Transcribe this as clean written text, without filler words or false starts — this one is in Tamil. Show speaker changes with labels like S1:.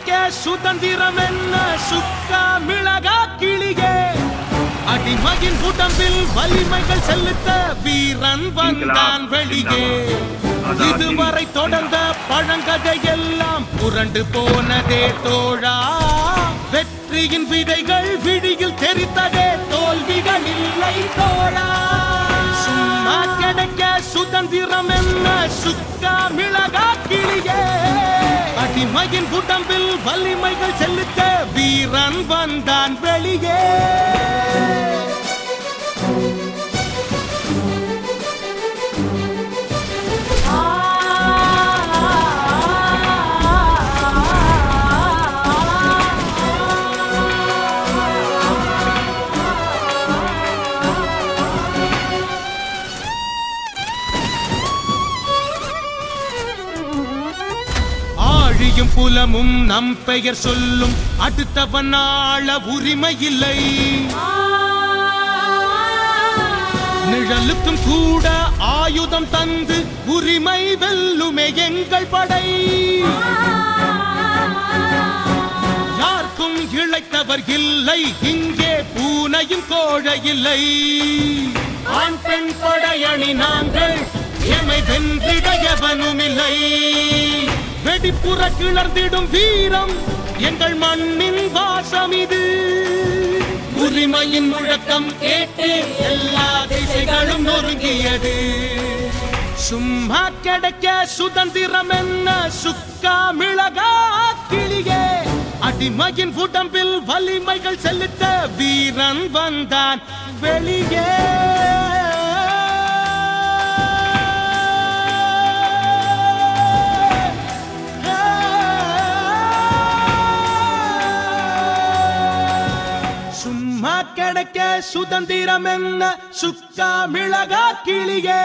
S1: கிடைக்க சுதந்திரம் என்ன சுக்கா மிளகா கிளியே அடிமையின் உடம்பில் வலிமைகள் செலுத்த வீரன் வந்தான் வெளியே இதுவரை தொடர்ந்த பழங்கதை எல்லாம் புரண்டு போனதே தோழா வெற்றியின் விதைகள் விழியில் தெரித்ததே தோல்விகள் இல்லை தோழா சும்மா கிடைக்க சுதந்திரம் என்ன சுக்கா மிளகா கிளியே அடிமையின் உடம்பில் வலிமைகள் செலுத்த வீரன் வந்தான் வெளியே ஆழியும் புலமும் நம் பெயர் சொல்லும் அடுத்தவன் ஆள உரிமை இல்லை நிழலுக்கும் கூட ஆயுதம் தந்து உரிமை வெல்லுமே எங்கள் படை யாருக்கும் இழைத்தவர் இல்லை இங்கே பூனையும் கோழை இல்லை ஆண் பெண் படையணி நாங்கள் எமை வென்றிடையவனும் இல்லை வெடிப்புற கிளர்ந்திடும் வீரம் எங்கள் மண்ணின் வாசம் இது உரிமையின் முழக்கம் கேட்டு எல்லா திசைகளும் நொறுங்கியது சும்மா கிடைக்க சுதந்திரம் என்ன சுக்கா மிளகா கிளியே அடிமையின் உடம்பில் வலிமைகள் செலுத்த வீரன் வந்தான் வெளியே கிடைக்க சுதந்திரம் என்ன சுக்கா மிளகா கிளியே